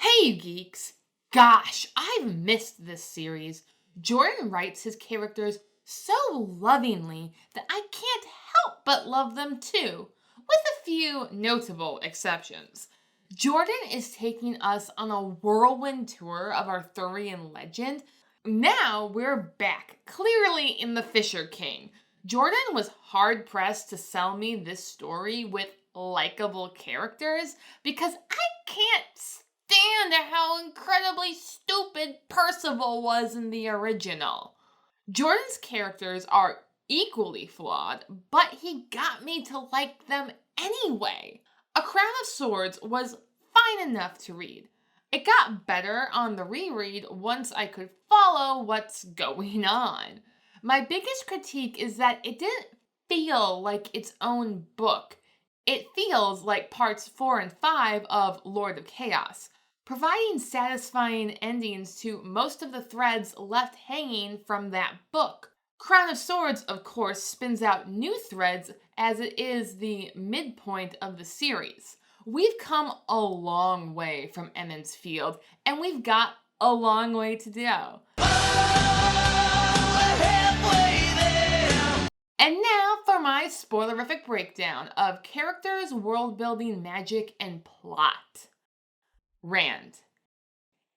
Hey geeks! Gosh, I've missed this series. Jordan writes his characters so lovingly that I can't help but love them too, with a few notable exceptions. Jordan is taking us on a whirlwind tour of Arthurian legend. Now we're back, clearly in The Fisher King. Jordan was hard-pressed to sell me this story with likable characters because I can't stand how incredibly stupid Percival was in the original. Jordan's characters are equally flawed, but he got me to like them anyway. A Crown of Swords was fine enough to read. It got better on the reread once I could follow what's going on. My biggest critique is that it didn't feel like its own book. It feels like parts 4 and 5 of Lord of Chaos, providing satisfying endings to most of the threads left hanging from that book. Crown of Swords, of course, spins out new threads as it is the midpoint of the series. We've come a long way from Emond's Field, and we've got a long way to go. And now for my spoilerific breakdown of characters, world building, magic, and plot. Rand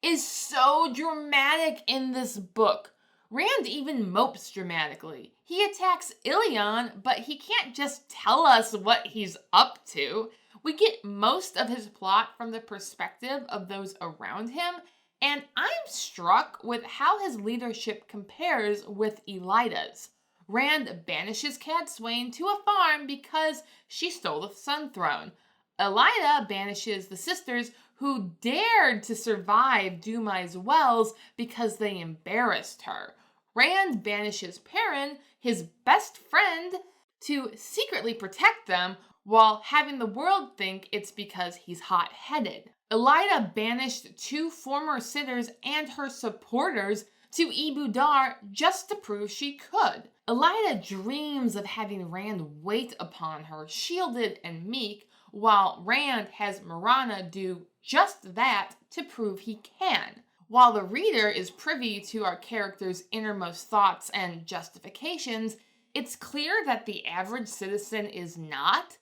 is so dramatic in this book. Rand even mopes dramatically. He attacks Illion, but he can't just tell us what he's up to. We get most of his plot from the perspective of those around him, and I'm struck with how his leadership compares with Elida's. Rand banishes Cadsuane to a farm because she stole the Sun Throne. Elida banishes the sisters who dared to survive Dumai's wells because they embarrassed her. Rand banishes Perrin, his best friend, to secretly protect them while having the world think it's because he's hot-headed. Elida banished 2 former sitters and her supporters to Ibu Dar just to prove she could. Elida dreams of having Rand wait upon her, shielded and meek, while Rand has Marana do just that to prove he can. While the reader is privy to our characters' innermost thoughts and justifications, it's clear that the average citizen is not.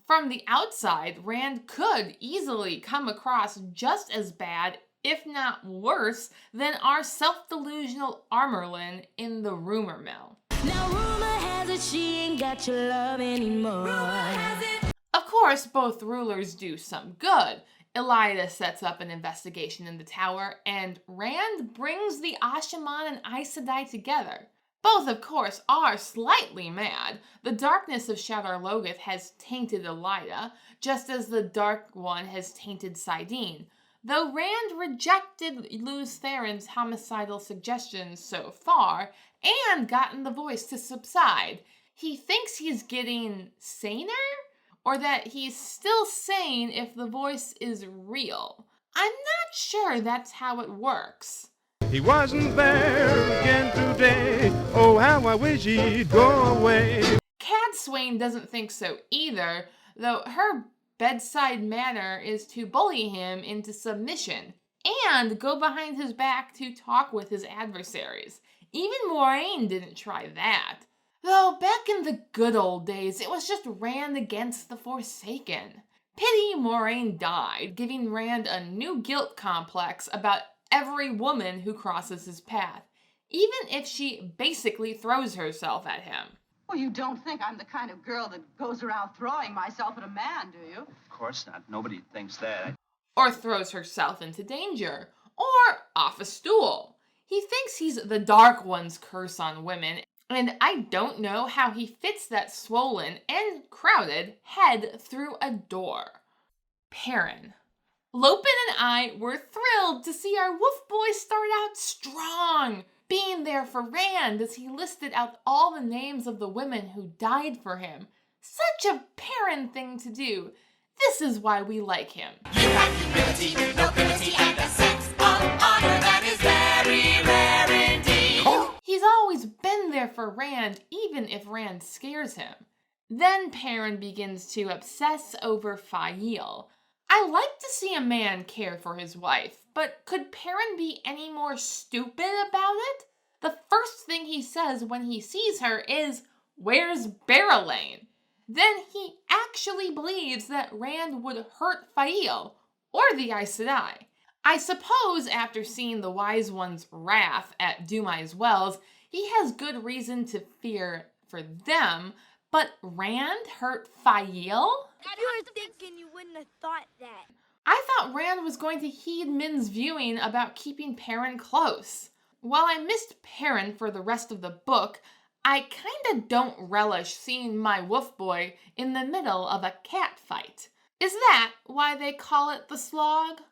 From the outside, Rand could easily come across just as bad, if not worse, than our self-delusional Armerlin in the rumor mill. Now rumor has it she ain't got your love anymore. Of course, both rulers do some good. Elida sets up an investigation in the tower, and Rand brings the Ashaman and Aes Sedai together. Both, of course, are slightly mad. The darkness of Shadar Logoth has tainted Elida, just as the Dark One has tainted Saidin. Though Rand rejected Lews Theron's homicidal suggestions so far, and gotten the voice to subside, he thinks he's getting saner? Or that he's still sane if the voice is real. I'm not sure that's how it works. He wasn't there again today. Oh, how I wish he'd go away. Cadsuane doesn't think so either, though her bedside manner is to bully him into submission and go behind his back to talk with his adversaries. Even Moiraine didn't try that. Though back in the good old days, it was just Rand against the Forsaken. Pity Moiraine died, giving Rand a new guilt complex about every woman who crosses his path, even if she basically throws herself at him. Well, you don't think I'm the kind of girl that goes around throwing myself at a man, do you? Of course not. Nobody thinks that. Or throws herself into danger, or off a stool. He thinks he's the Dark One's curse on women, and I don't know how he fits that swollen and crowded head through a door. Perrin. Lopen and I were thrilled to see our wolf boy start out strong, being there for Rand as he listed out all the names of the women who died for him. Such a Perrin thing to do. This is why we like him. You have humility, nobility, and a sense of honor that is very rare indeed. He's always been there for Rand, even if Rand scares him. Then Perrin begins to obsess over Aiel. I like to see a man care for his wife, but could Perrin be any more stupid about it? The first thing he says when he sees her is, "Where's Elaine?" Then he actually believes that Rand would hurt Aiel or the Aes Sedai. I suppose after seeing the Wise One's wrath at Dumai's Wells, he has good reason to fear for them, but Rand hurt Aiel? You were thinking you wouldn't have thought that. I thought Rand was going to heed Min's viewing about keeping Perrin close. While I missed Perrin for the rest of the book, I kinda don't relish seeing my wolf boy in the middle of a cat fight. Is that why they call it the slog?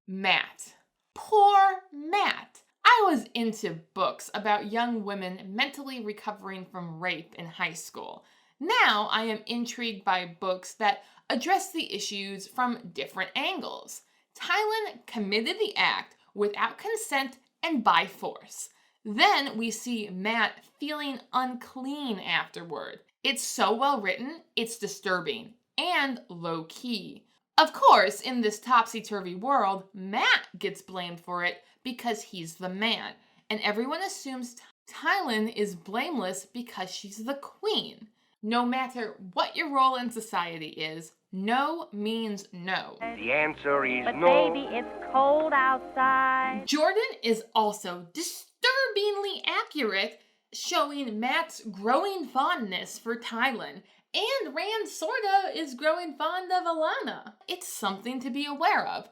Matt. Poor Matt. I was into books about young women mentally recovering from rape in high school. Now I am intrigued by books that address the issues from different angles. Tylan committed the act without consent and by force. Then we see Matt feeling unclean afterward. It's so well written, it's disturbing and low key. Of course, in this topsy-turvy world, Matt gets blamed for it because he's the man, and everyone assumes Tylan is blameless because she's the queen. No matter what your role in society is, no means no. The answer is But no. baby, it's cold outside. Jordan is also disturbingly accurate, showing Matt's growing fondness for Tylan, and Rand sorta is growing fond of Alana. It's something to be aware of.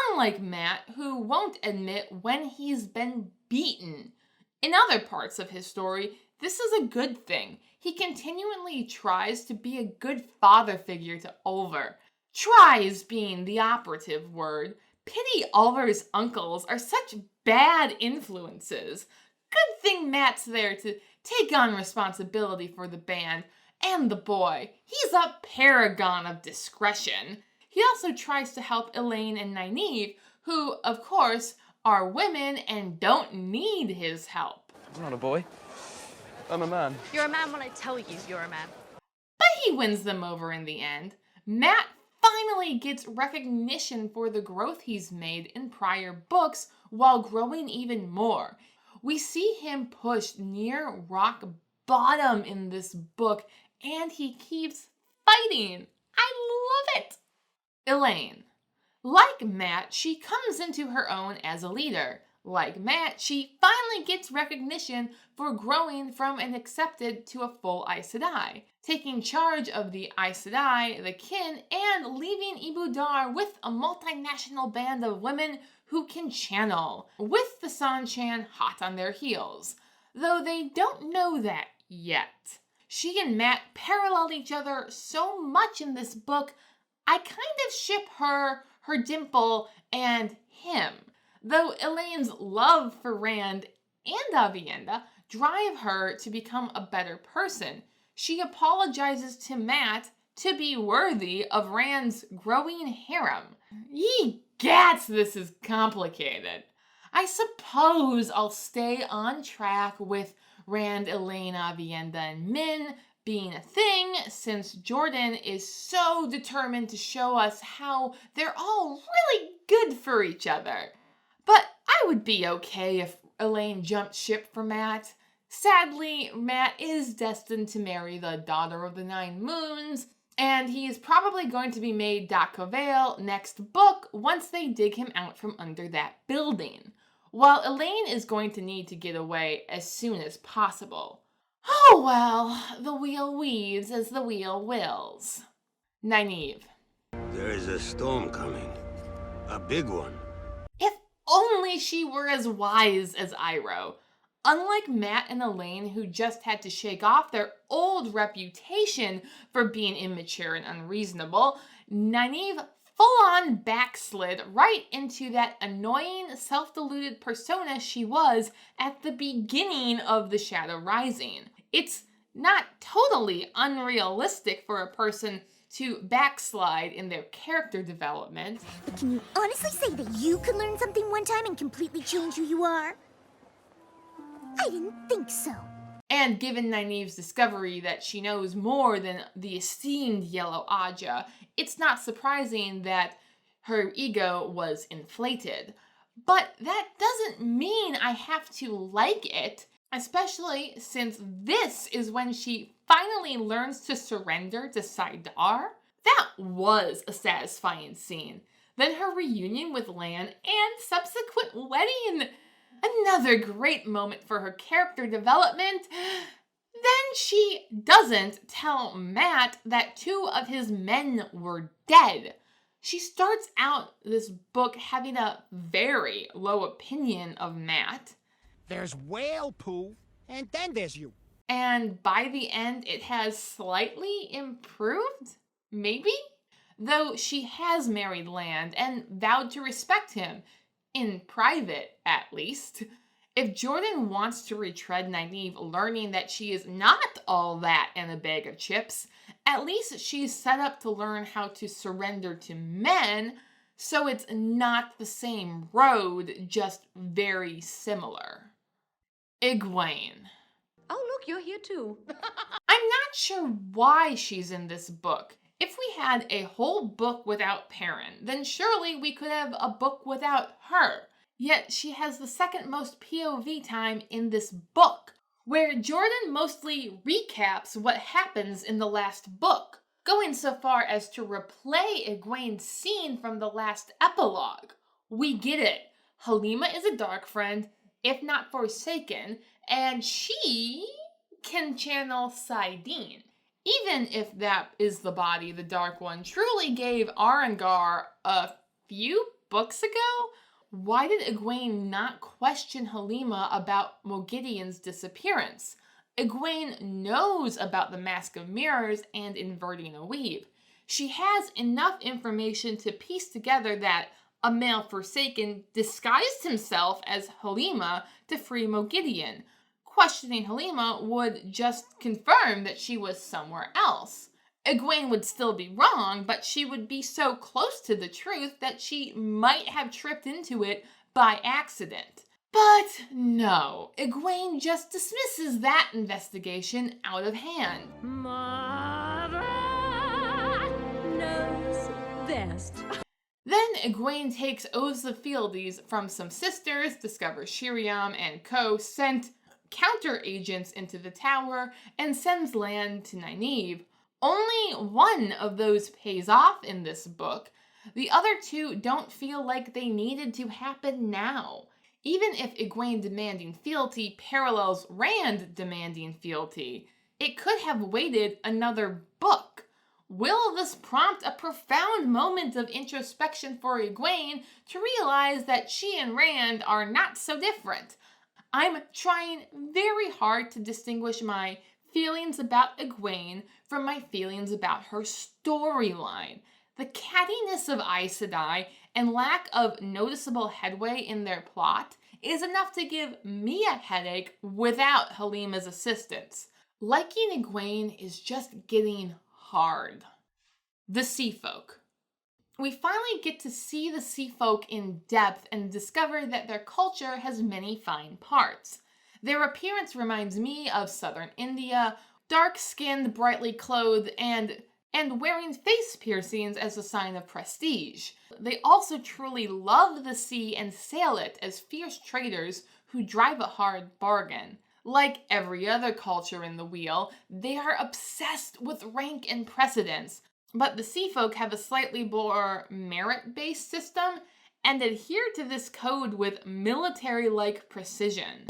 Unlike Matt, who won't admit when he's been beaten. In other parts of his story, this is a good thing. He continually tries to be a good father figure to Ulver. Tries being the operative word. Pity Ulver's uncles are such bad influences. Good thing Matt's there to take on responsibility for the band and the boy. He's a paragon of discretion. He also tries to help Elaine and Nynaeve, who, of course, are women and don't need his help. I'm not a boy. I'm a man. You're a man when I tell you you're a man. But he wins them over in the end. Matt finally gets recognition for the growth he's made in prior books while growing even more. We see him pushed near rock bottom in this book, and he keeps fighting. I love it. Elaine. Like Matt, she comes into her own as a leader. Like Matt, she finally gets recognition for growing from an accepted to a full Aes Sedai, taking charge of the Aes Sedai, the kin, and leaving Ibudar with a multinational band of women who can channel, with the Sanchan hot on their heels. Though they don't know that yet. She and Matt parallel each other so much in this book, I kind of ship her dimple, and him. Though Elaine's love for Rand and Aviendha drive her to become a better person, she apologizes to Matt to be worthy of Rand's growing harem. Ye gats, this is complicated. I suppose I'll stay on track with Rand, Elaine, Aviendha, and Min being a thing, since Jordan is so determined to show us how they're all really good for each other. But I would be okay if Elaine jumped ship for Matt. Sadly, Matt is destined to marry the daughter of the Nine Moons, and he is probably going to be made Dako Vale next book once they dig him out from under that building, while Elaine is going to need to get away as soon as possible. Oh well, the wheel weaves as the wheel wills. Nynaeve. There is a storm coming. A big one. If only she were as wise as Iroh. Unlike Matt and Elaine, who just had to shake off their old reputation for being immature and unreasonable, Nynaeve full-on backslid right into that annoying, self-deluded persona she was at the beginning of The Shadow Rising. It's not totally unrealistic for a person to backslide in their character development. But can you honestly say that you could learn something one time and completely change who you are? I didn't think so. And given Nynaeve's discovery that she knows more than the esteemed Yellow Aja, it's not surprising that Her ego was inflated. But that doesn't mean I have to like it, especially since this is when she finally learns to surrender to Saidar. That was a satisfying scene. Then her reunion with Lan and subsequent wedding. Another great moment for her character development. Then she doesn't tell Mat that 2 of his men were dead. She starts out this book having a very low opinion of Mat. There's whale poo, and then there's you. And by the end, it has slightly improved? Maybe? Though she has married Lan and vowed to respect him. In private, at least. If Jordan wants to retread Nynaeve learning that she is not all that in a bag of chips, at least she's set up to learn how to surrender to men, so it's not the same road, just very similar. Egwene. Oh, look, you're here too. I'm not sure why she's in this book. If we had a whole book without Perrin, then surely we could have a book without her. Yet she has the second most POV time in this book, where Jordan mostly recaps what happens in the last book, going so far as to replay Egwene's scene from the last epilogue. We get it. Halima is a dark friend, if not forsaken, and she can channel Saidin. Even if that is the body the Dark One truly gave Arengar a few books ago, why did Egwene not question Halima about Moghedien's disappearance? Egwene knows about the Mask of Mirrors and inverting a weave. She has enough information to piece together that a male Forsaken disguised himself as Halima to free Moghedien. Questioning Halima would just confirm that she was somewhere else. Egwene would still be wrong, but she would be so close to the truth that she might have tripped into it by accident. But no, Egwene just dismisses that investigation out of hand. Mother knows best. Then Egwene takes oaths of fealties from some sisters, discovers Shiriam and Co. sent counter agents into the tower, and sends Lan to Nynaeve. Only one of those pays off in this book. The other 2 don't feel like they needed to happen now. Even if Egwene demanding fealty parallels Rand demanding fealty, it could have waited another book. Will this prompt a profound moment of introspection for Egwene to realize that she and Rand are not so different? I'm trying very hard to distinguish my feelings about Egwene from my feelings about her storyline. The cattiness of Aes Sedai and lack of noticeable headway in their plot is enough to give me a headache without Halima's assistance. Liking Egwene is just getting hard. The Seafolk. We finally get to see the Seafolk in depth and discover that their culture has many fine parts. Their appearance reminds me of southern India, dark-skinned, brightly clothed, and wearing face piercings as a sign of prestige. They also truly love the sea and sail it as fierce traders who drive a hard bargain. Like every other culture in the Wheel, they are obsessed with rank and precedence, but the Seafolk have a slightly more merit-based system and adhere to this code with military-like precision.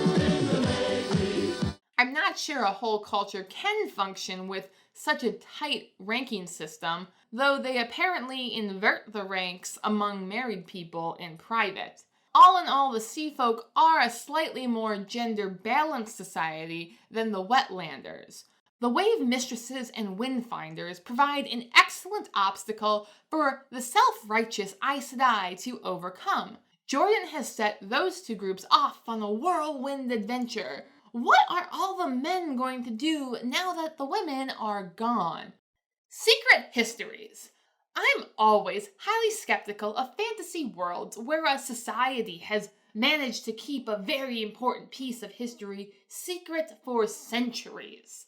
I'm not sure a whole culture can function with such a tight ranking system, though they apparently invert the ranks among married people in private. All in all, the Seafolk are a slightly more gender-balanced society than the Wetlanders. The Wave Mistresses and Windfinders provide an excellent obstacle for the self-righteous Aes Sedai to overcome. Jordan has set those 2 groups off on a whirlwind adventure. What are all the men going to do now that the women are gone? Secret histories. I'm always highly skeptical of fantasy worlds where a society has managed to keep a very important piece of history secret for centuries.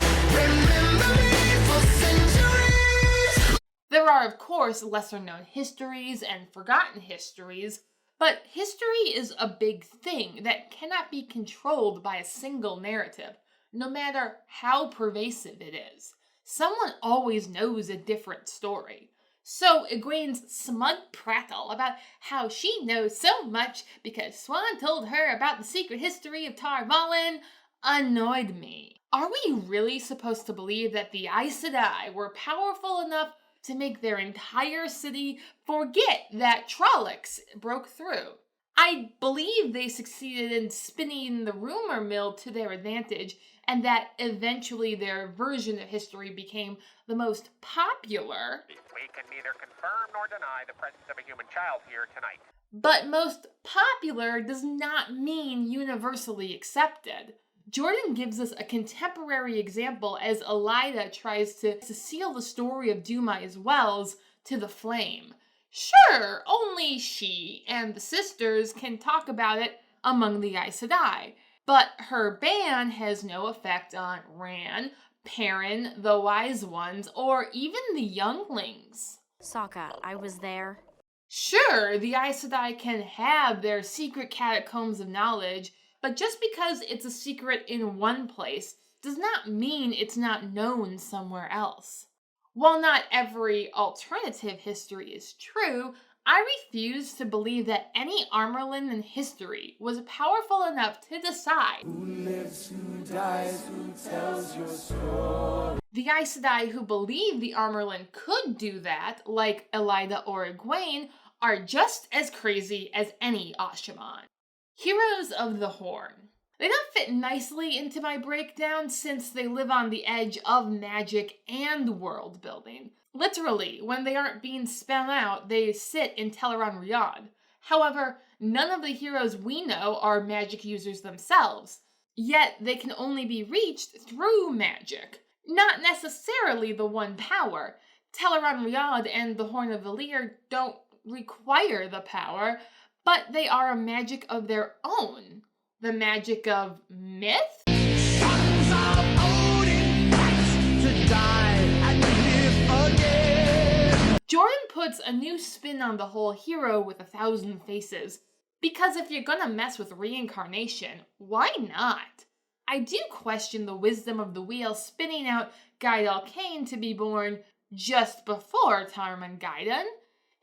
The There are, of course, lesser-known histories and forgotten histories, but history is a big thing that cannot be controlled by a single narrative, no matter how pervasive it is. Someone always knows a different story. So Egwene's smug prattle about how she knows so much because Swan told her about the secret history of Tar Valon annoyed me. Are we really supposed to believe that the Aes Sedai were powerful enough to make their entire city forget that Trollocs broke through? I believe they succeeded in spinning the rumor mill to their advantage, and that eventually their version of history became the most popular. We can neither confirm nor deny the presence of a human child here tonight. But most popular does not mean universally accepted. Jordan gives us a contemporary example as Elaine tries to seal the story of Dumai's wells to the flame. Sure, only she and the sisters can talk about it among the Aes Sedai, but her ban has no effect on Rand, Perrin, the Wise Ones, or even the younglings. Sokka, I was there. Sure, the Aes Sedai can have their secret catacombs of knowledge, but just because it's a secret in one place does not mean it's not known somewhere else. While not every alternative history is true, I refuse to believe that any Amyrlin in history was powerful enough to decide Who lives, who dies, who tells your story. The Aes Sedai who believe the Amyrlin could do that, like Elayne or Egwene, are just as crazy as any Ashaman. Heroes of the Horn. They don't fit nicely into my breakdown since they live on the edge of magic and world building. Literally, when they aren't being spun out, they sit in Teleron Riyadh. However, none of the heroes we know are magic users themselves, yet they can only be reached through magic. Not necessarily the one power. Teleron Riyadh and the Horn of Valir don't require the power, but they are a magic of their own. The magic of myth? Sons of Odin, to die and live again. Jordan puts a new spin on the whole hero with 1,000 faces, because if you're gonna mess with reincarnation, why not? I do question the wisdom of the wheel spinning out Gaidal Cain to be born just before Tarman Gaiden.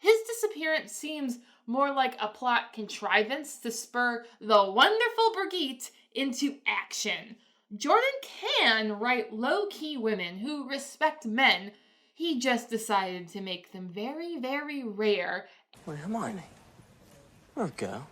His disappearance seems more like a plot contrivance to spur the wonderful Brigitte into action. Jordan can write low-key women who respect men. He just decided to make them very, very rare. Wait, Hermione? We're a girl.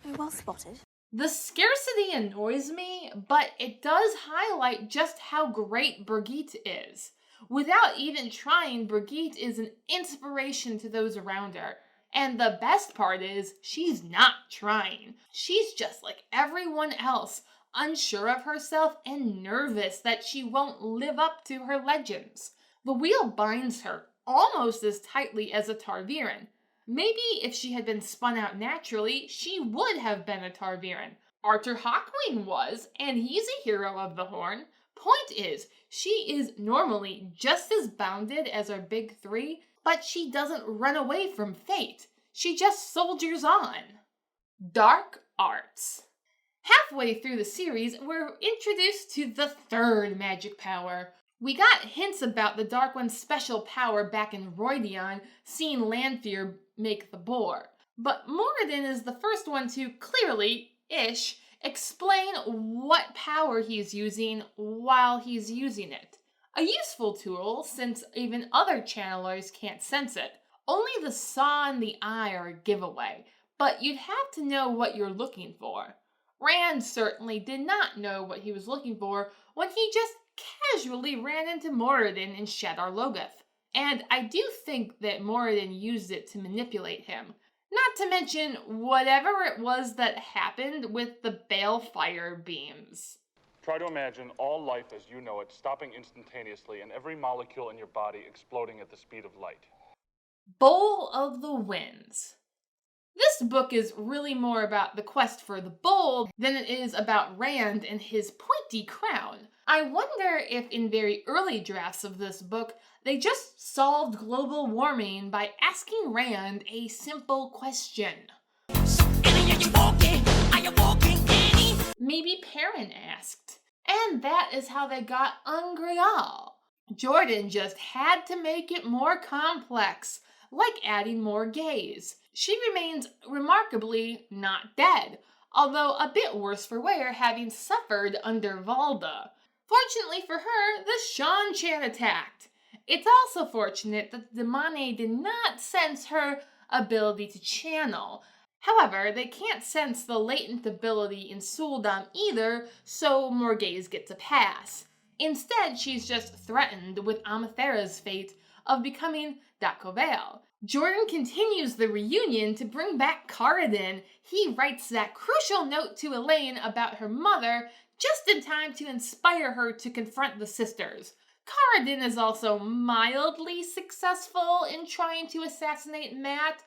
Oh, well spotted. The scarcity annoys me, but it does highlight just how great Brigitte is. Without even trying, Brigitte is an inspiration to those around her. And the best part is, she's not trying. She's just like everyone else, unsure of herself and nervous that she won't live up to her legends. The wheel binds her almost as tightly as a Tarviran. Maybe if she had been spun out naturally, she would have been a Tarviran. Arthur Hawkwing was, and he's a hero of the Horn. Point is, she is normally just as bounded as our big three, but she doesn't run away from fate. She just soldiers on. Dark arts. Halfway through the series, we're introduced to the third magic power. We got hints about the Dark One's special power back in Rhuidean, seeing Lanfear make the boar. But Moradin is the first one to clearly-ish explain what power he's using while he's using it. A useful tool, since even other channelers can't sense it. Only the saw and the eye are a giveaway, but you'd have to know what you're looking for. Rand certainly did not know what he was looking for when he just casually ran into Moradin in Shadar Logoth. And I do think that Moradin used it to manipulate him. Not to mention whatever it was that happened with the balefire beams. Try to imagine all life as you know it stopping instantaneously and every molecule in your body exploding at the speed of light. Bowl of the Winds. This book is really more about the quest for the bold than it is about Rand and his pointy crown. I wonder if in very early drafts of this book, they just solved global warming by asking Rand a simple question. Maybe Perrin asked. And that is how they got Ungreal. Jordan just had to make it more complex, like adding more gays. She remains remarkably not dead, although a bit worse for wear, having suffered under Valda. Fortunately for her, the Seanchan attacked. It's also fortunate that the Damane did not sense her ability to channel. However, they can't sense the latent ability in Suldam either, so Morghese gets a pass. Instead, she's just threatened with Amathera's fate of becoming Dakovale. Jordan continues the reunion to bring back Caradin. He writes that crucial note to Elaine about her mother just in time to inspire her to confront the sisters. Caradin is also mildly successful in trying to assassinate Matt,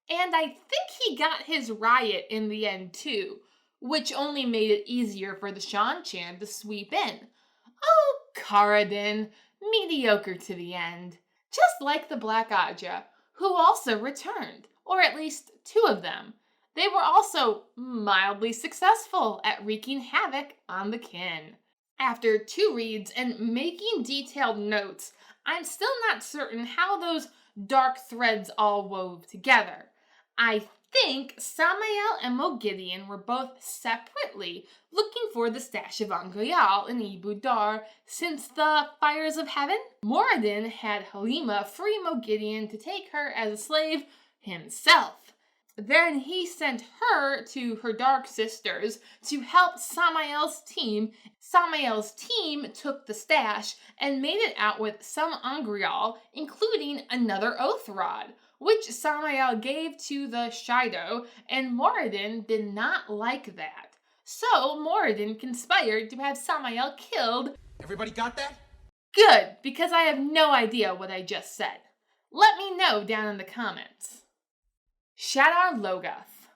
and I think he got his riot in the end too, which only made it easier for the Seanchan to sweep in. Oh, Caradin, mediocre to the end. Just like the Black Aja, who also returned, or at least two of them. They were also mildly successful at wreaking havoc on the kin. After 2 reads and making detailed notes, I'm still not certain how those dark threads all wove together. I think Samael and Moghedien were both separately looking for the stash of Ungreal in Ibu Dar since the Fires of Heaven. Moradin had Halima free Moghedien to take her as a slave himself. Then he sent her to her dark sisters to help Samael's team. Samael's team took the stash and made it out with some Ungreal, including another Oath Rod, which Samael gave to the Shido, and Moradin did not like that. So Moradin conspired to have Samael killed. Everybody got that? Good, because I have no idea what I just said. Let me know down in the comments. Shadar Logoth.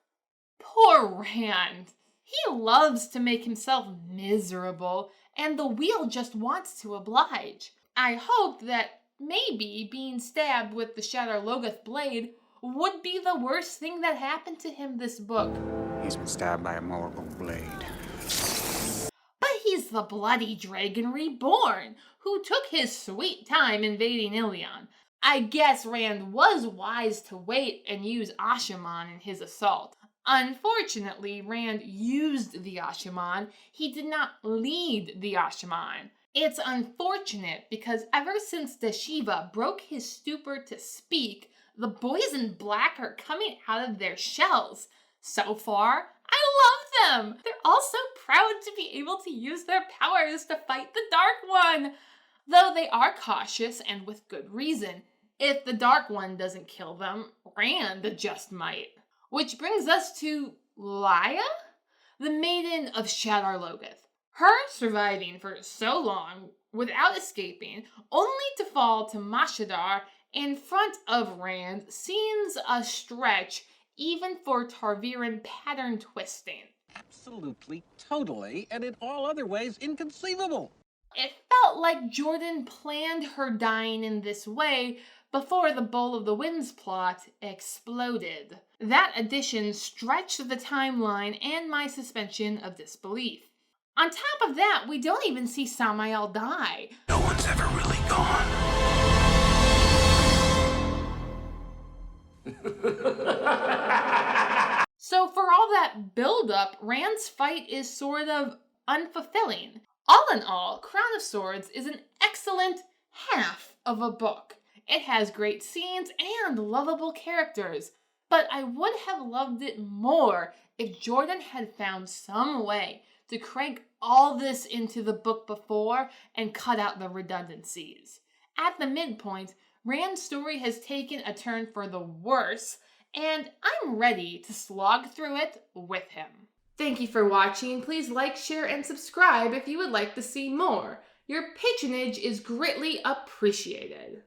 Poor Rand. He loves to make himself miserable, and the wheel just wants to oblige. I hope that maybe being stabbed with the Shadar Logoth blade would be the worst thing that happened to him this book. He's been stabbed by a Morgul blade. But he's the bloody dragon reborn, who took his sweet time invading Ilion. I guess Rand was wise to wait and use Ashaman in his assault. Unfortunately, Rand used the Ashaman. He did not lead the Ashaman. It's unfortunate because ever since Deshiva broke his stupor to speak, the boys in black are coming out of their shells. So far, I love them! They're all so proud to be able to use their powers to fight the Dark One. Though they are cautious and with good reason. If the Dark One doesn't kill them, Rand just might. Which brings us to Lya, the Maiden of Shadar Logoth. Her surviving for so long without escaping, only to fall to Mashadar in front of Rand seems a stretch even for Tarviran pattern twisting. Absolutely, totally, and in all other ways inconceivable. It felt like Jordan planned her dying in this way before the Bowl of the Winds plot exploded. That addition stretched the timeline and my suspension of disbelief. On top of that, we don't even see Samael die. No one's ever really gone. So for all that build-up, Rand's fight is sort of unfulfilling. All in all, Crown of Swords is an excellent half of a book. It has great scenes and lovable characters, but I would have loved it more if Jordan had found some way to crank all this into the book before and cut out the redundancies. At the midpoint, Rand's story has taken a turn for the worse, and I'm ready to slog through it with him. Thank you for watching. Please like, share, and subscribe if you would like to see more. Your patronage is greatly appreciated.